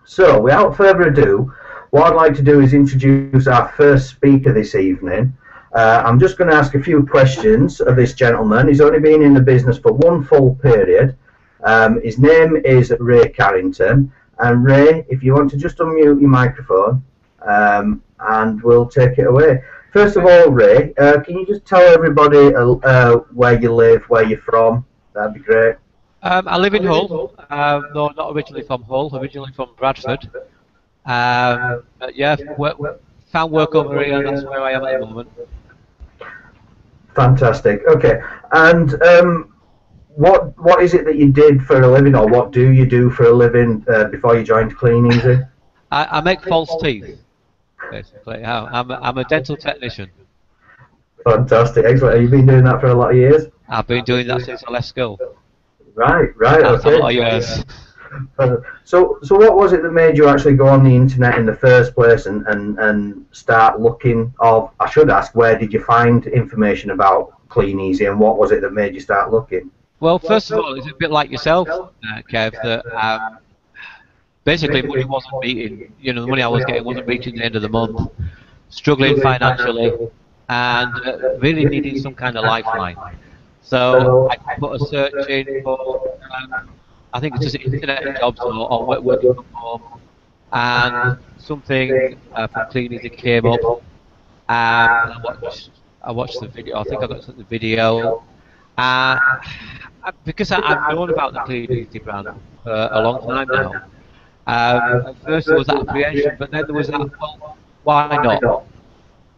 So, without further ado, what I'd like to do is introduce our first speaker this evening. I'm just going to ask a few questions of this gentleman. He's only been in the business for one full period. His name is Ray Carrington. And Ray, if you want to just unmute your microphone, and we'll take it away. First of all, Ray, can you just tell everybody where you live, where you're from? That'd be great. I live in Hull, though not originally from Hull, originally from Bradford. But yeah, found work over here, and that's where I am at the moment. Fantastic. Okay, and what is it that you did for a living, or what do you do for a living before you joined Clean Easy? I make false teeth, basically. I'm a dental technician. Fantastic, excellent. Have you been doing that for a lot of years? I've been doing that since I left school. Right, That's okay. a lot of years. So what was it that made you actually go on the internet in the first place and start looking? Or I should ask, where did you find information about Clean Easy, and what was it that made you start looking? Well, first of all, it's a bit like yourself, Kev, that basically money wasn't meeting. You know, the money I was getting wasn't reaching the end of the month. Struggling financially, and really needing some kind of lifeline. So I put a search in for, I think it's just internet jobs or working from home, and something from Clean Easy came up, and I watched the video. I think I got the video, because I've known about the Clean Easy brand for a long time now. At first there was that apprehension, but then there was that, well, why not?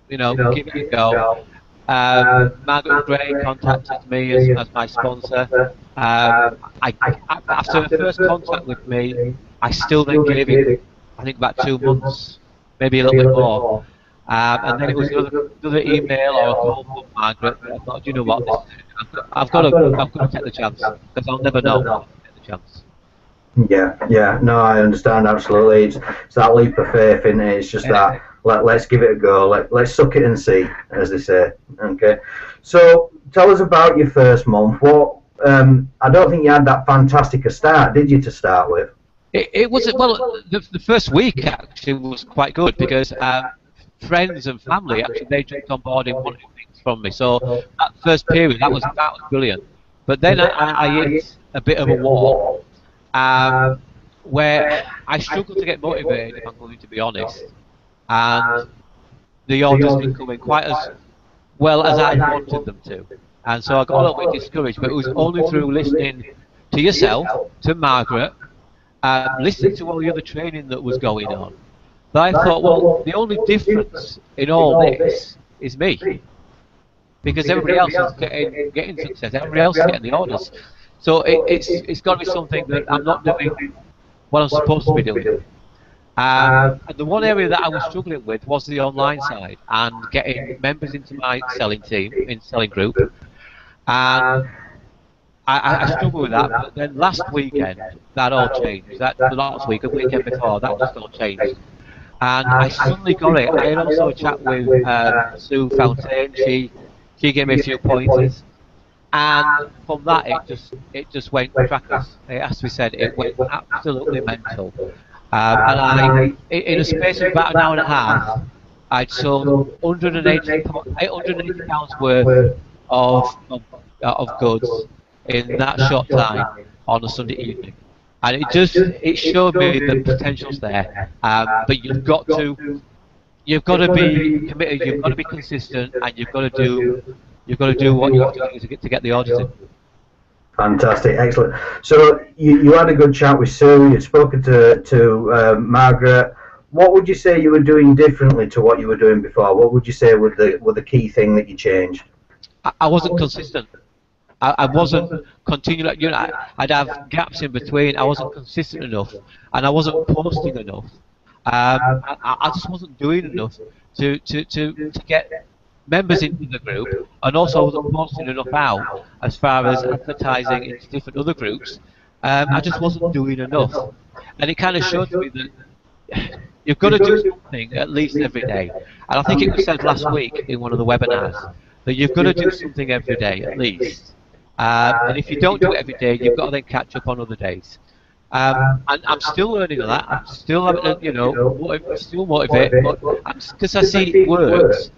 You know, give it a go. Margaret Gray contacted me as my sponsor. After the first contact with me, I still then gave it, I think, about 2 months, maybe a little bit more. And then it was another email or a call from Margaret. I thought, do you know what? I've got to take the chance, because I'll never know. I'll take the chance. Yeah, no, I understand absolutely. It's that leap of faith, isn't it? It's just that. Let's give it a go. Let's suck it and see, as they say. Okay. So tell us about your first month. What? I don't think you had that fantastic a start, did you, to start with? It was, well, the first week actually was quite good, because friends and family actually, they jumped on board and wanted things from me. So that first period, that was brilliant. But then I hit a bit of a wall, where I struggled to get motivated, if I'm going to be honest. And the orders didn't come in quite as well as I wanted them to. And so I got a little bit discouraged, but it was only through listening to yourself, to Margaret, listening to all the other training that was going on, that I thought, well, the only difference in all this is me. Because everybody else is getting success, everybody else is getting the orders. So it's got to be something that I'm not doing what I'm supposed to be doing. And the one area that I was struggling with was the online side and getting members into my selling team, selling group. And I struggled with that, but then last weekend that all changed. The last week, the weekend before, that just all changed. And I suddenly got it. I had also a chat with Sue Fountain. She gave me a few pointers. And from that, it just went crackers. As we said, it went absolutely mental. And in a space of about an hour and a half, I'd sold 180 pounds worth of goods in that short time on a Sunday evening. And it showed me the potential's there. But you've got to be committed, you've got to be consistent, and you've got to do what you have to do to get the orders in. Fantastic, excellent. So you had a good chat with Sue. You'd spoken to Margaret. What would you say you were doing differently to what you were doing before? What would you say were the key thing that you changed? I wasn't consistent. I wasn't continuing. You know, I'd have gaps in between. I wasn't consistent enough, and I wasn't posting enough. I just wasn't doing enough to get members into the group, and also I wasn't posting enough out as far as advertising into different other groups. I just wasn't doing enough, and it kind of showed me that you've got to do something at least every day. And I think it was said last week in one of the webinars that you've got to do something every day at least. And if you don't do it every day, you've got to then catch up on other days. And I'm still learning on that. I'm still having to, still motivate, but because I see it works,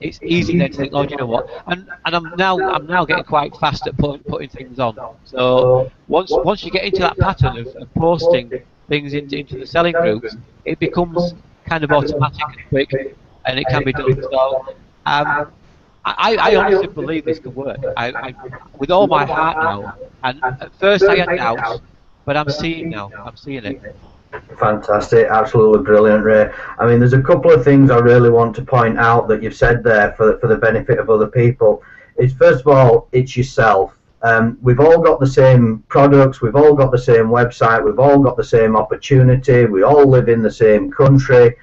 it's easy then to think, oh, do you know what? And I'm now getting quite fast at putting things on. So once you get into that pattern of posting things into the selling groups, it becomes kind of automatic and quick, and it can be done. So I honestly believe this can work. With all my heart now. And at first I had doubts, but I'm seeing now. I'm seeing it. Fantastic, absolutely brilliant, Ray. I mean, there's a couple of things I really want to point out that you've said there for the benefit of other people. Is first of all, it's yourself. We've all got the same products, we've all got the same website, we've all got the same opportunity, we all live in the same country.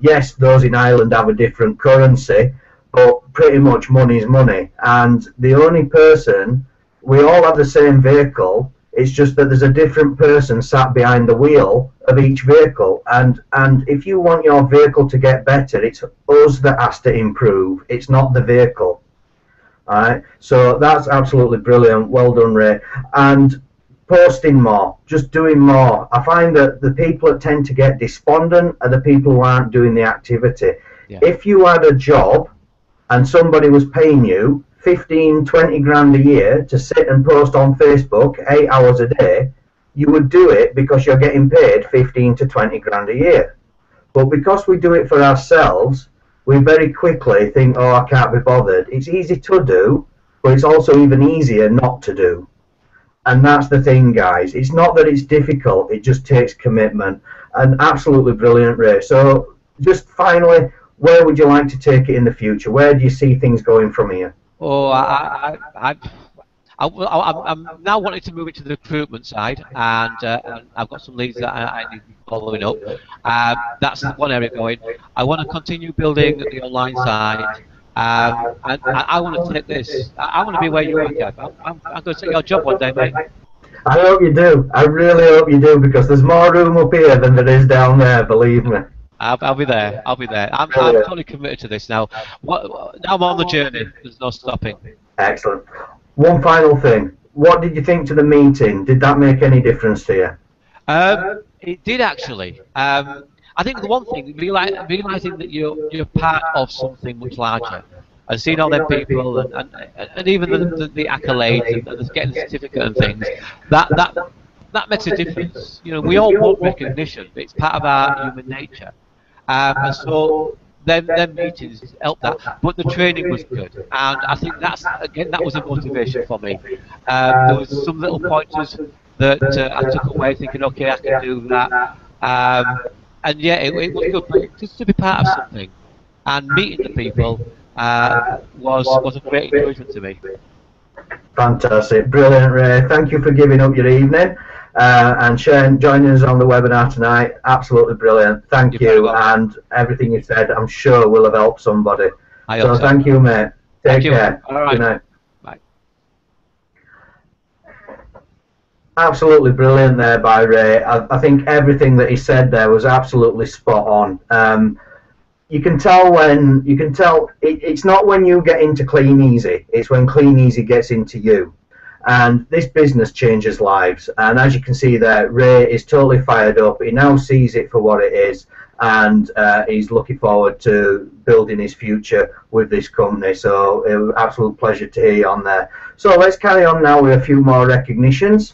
Yes, those in Ireland have a different currency, but pretty much money is money. And the only person, we all have the same vehicle. It's just that there's a different person sat behind the wheel of each vehicle. And if you want your vehicle to get better, it's us that has to improve. It's not the vehicle. All right. So that's absolutely brilliant. Well done, Ray. And posting more, just doing more. I find that the people that tend to get despondent are the people who aren't doing the activity. Yeah. If you had a job and somebody was paying you 15, 20 grand a year to sit and post on Facebook 8 hours a day, you would do it because you're getting paid 15 to 20 grand a year. But because we do it for ourselves, we very quickly think, oh, I can't be bothered. It's easy to do, but it's also even easier not to do. And that's the thing, guys. It's not that it's difficult, it just takes commitment. And absolutely brilliant, Ray. So just finally, where would you like to take it in the future? Where do you see things going from here? Oh, I'm now wanting to move into the recruitment side, and I've got some leads that I need to be following up. That's one area going. I want to continue building the online side, and I want to take this. I want to be where you are, Kev. I'm going to take your job one day, mate. I hope you do. I really hope you do, because there's more room up here than there is down there, believe me. I'll be there. I'll be there. I'm totally committed to this now. Now I'm on the journey. There's no stopping. Excellent. One final thing. What did you think to the meeting? Did that make any difference to you? It did, actually. I think the one thing, realizing that you're part of something much larger, and seeing all them people, and even the accolades and getting the certificate and things, that makes a difference. You know, we all want recognition. It's part of our human nature. And so them meetings helped that, but the training was good, and I think that was a motivation for me. There was some little pointers that I took away, thinking, okay, I can do that, and yeah, it was good just to be part of something, and meeting the people was a great encouragement to me. Fantastic, brilliant, Ray. Thank you for giving up your evening. And joining us on the webinar tonight. Absolutely brilliant. Thank you, and everything you said, I'm sure will have helped somebody. So thank you, mate. Take care. All right. Good night. Bye. Absolutely brilliant there by Ray. I think everything that he said there was absolutely spot on. You can tell it's not when you get into Clean Easy, it's when Clean Easy gets into you. And this business changes lives, and as you can see there, Ray is totally fired up. He now sees it for what it is, and he's looking forward to building his future with this company. So it was an absolute pleasure to hear you on there. So let's carry on now with a few more recognitions.